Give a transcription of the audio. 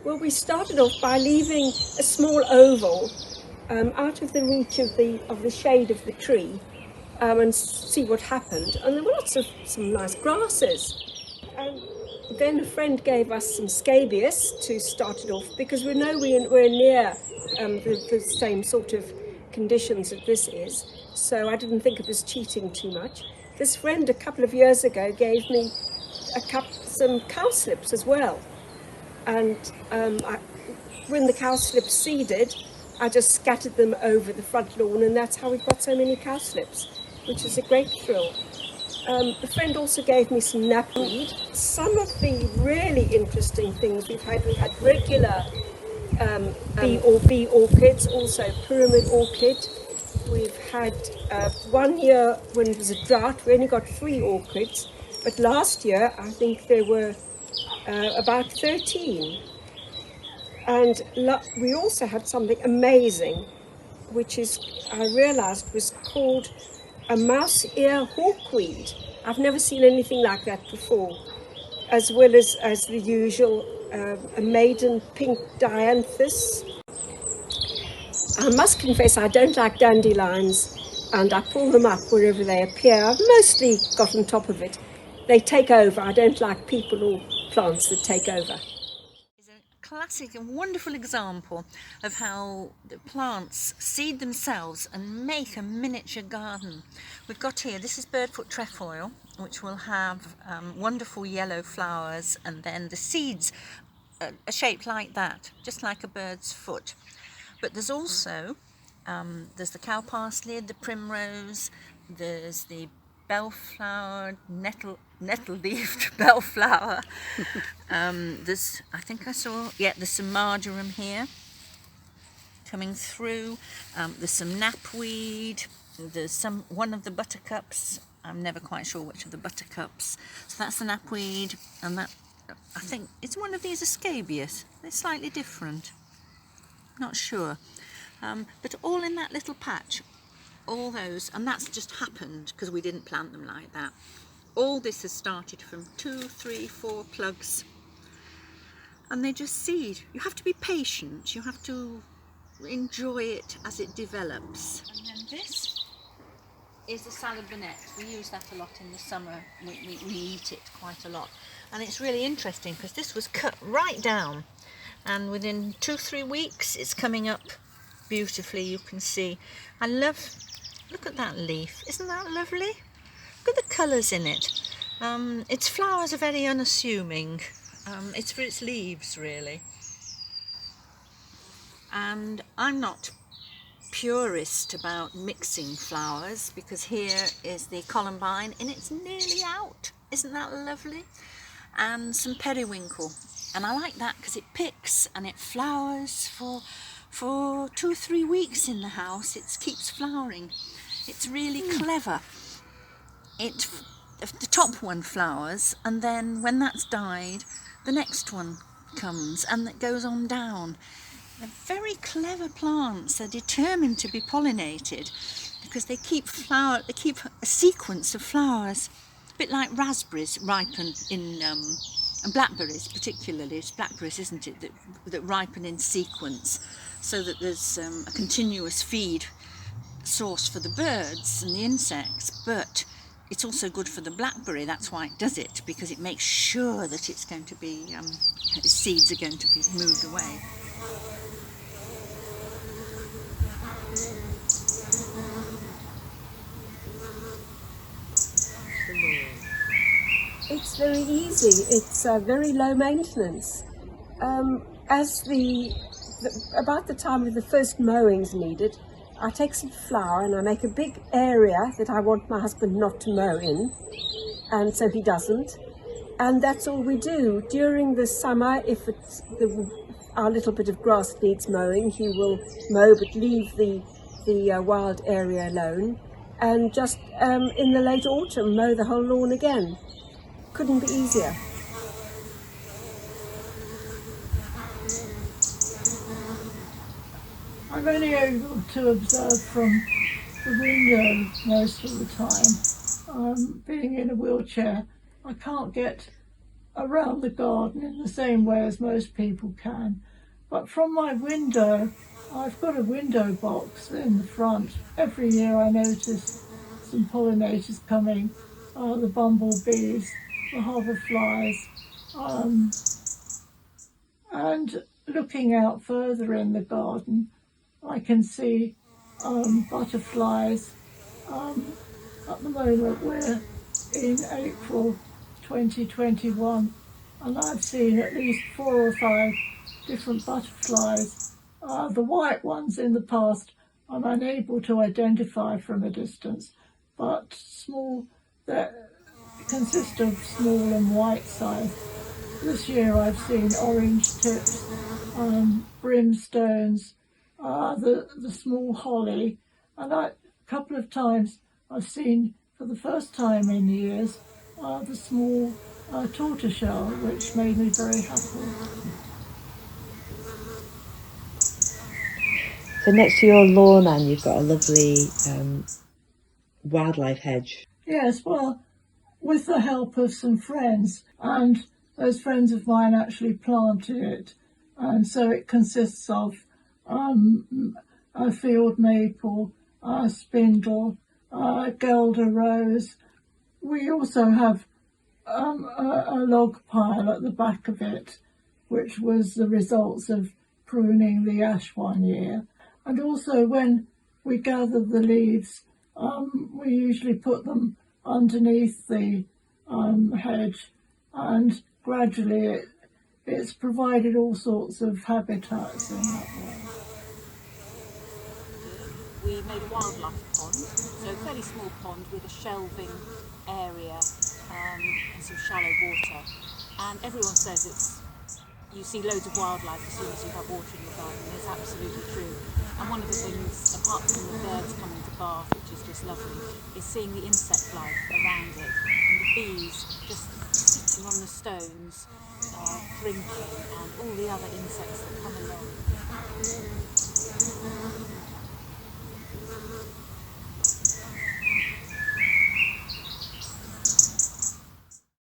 Well, we started off by leaving a small oval out of the reach of the shade of the tree and see what happened. And there were lots of some nice grasses. And then a friend gave us some scabious to start it off, because we know we're near the same sort of conditions that this is. So I didn't think it was cheating too much. This friend a couple of years ago gave me some cowslips as well. And when the cowslips seeded, I just scattered them over the front lawn, and that's how we got so many cowslips, which is a great thrill. The friend also gave me some knapweed. Some of the really interesting things we've had regular bee orchids, also pyramid orchid. We've had 1 year when it was a drought, we only got 3 orchids, but last year I think there were about 13. And we also had something amazing, which is, I realized, was called a mouse ear hawkweed. I've never seen anything like that before, as well as the usual a maiden pink dianthus. I must confess I don't like dandelions, and I pull them up wherever they appear. I've mostly got on top of it. They take over. I don't like people or plants that take over. Classic and wonderful example of how the plants seed themselves and make a miniature garden. We've got here, this is birdfoot trefoil, which will have wonderful yellow flowers, and then the seeds are shaped like that, just like a bird's foot. But there's also there's the cow parsley, the primrose, there's the bellflower, nettle-leaved bellflower. There's, I think I saw, there's some marjoram here coming through. There's some knapweed. There's one of the buttercups. I'm never quite sure which of the buttercups. So that's the knapweed, and that, I think it's one of these scabious. They're slightly different. Not sure. But all in that little patch. All those, and that's just happened because we didn't plant them like that. All this has started from 2, 3, 4 plugs, and they just seed. You have to be patient, you have to enjoy it as it develops. And then this is the salad bonnet. We use that a lot in the summer. We eat it quite a lot, and it's really interesting because this was cut right down, and within 2-3 weeks it's coming up beautifully. You can see, look at that leaf, isn't that lovely? Look at the colours in it. Its flowers are very unassuming. It's for its leaves, really. And I'm not purist about mixing flowers, because here is the columbine and it's nearly out. Isn't that lovely? And some periwinkle. And I like that because it picks and it flowers for 2-3 weeks in the house. It keeps flowering. It's really clever. The top one flowers, and then when that's died, the next one comes, and it goes on down. They're very clever plants. They're determined to be pollinated because they keep a sequence of flowers, a bit like raspberries ripen in and blackberries particularly. It's blackberries, isn't it, that ripen in sequence, so that there's a continuous feed source for the birds and the insects, but it's also good for the blackberry. That's why it does it, because it makes sure that it's going to be seeds are going to be moved away. It's very easy. It's very low maintenance. About the time of the first mowing's needed, I take some flour and I make a big area that I want my husband not to mow in, and so he doesn't. And that's all we do. During the summer, if our little bit of grass needs mowing, he will mow but leave the wild area alone. And just in the late autumn, mow the whole lawn again. Couldn't be easier. I'm only able to observe from the window most of the time. Being in a wheelchair, I can't get around the garden in the same way as most people can. But from my window, I've got a window box in the front. Every year I notice some pollinators coming, the bumblebees, the hoverflies, and looking out further in the garden, I can see butterflies. At the moment we're in April 2021, and I've seen at least 4 or 5 different butterflies. The white ones in the past I'm unable to identify from a distance, but small, that consist of small and white size. This year I've seen orange tips, brimstones, the small holly, and a couple of times I've seen, for the first time in years, the small tortoiseshell, which made me very happy. So next to your lawn, Anne, you've got a lovely wildlife hedge. Yes, well, with the help of some friends, and those friends of mine actually planted it, and so it consists of a field maple, spindle, Gelder rose. We also have a log pile at the back of it, which was the results of pruning the ash one year. And also when we gather the leaves, we usually put them underneath the hedge, and gradually it's provided all sorts of habitats in that way. We made a wildlife pond, so a fairly small pond with a shelving area and some shallow water. And everyone says you see loads of wildlife as soon as you have water in your garden. It's absolutely true. And one of the things, apart from the birds coming to bath, which is just lovely, is seeing the insect life around it, and the bees just sitting on the stones, drinking, and all the other insects that come along.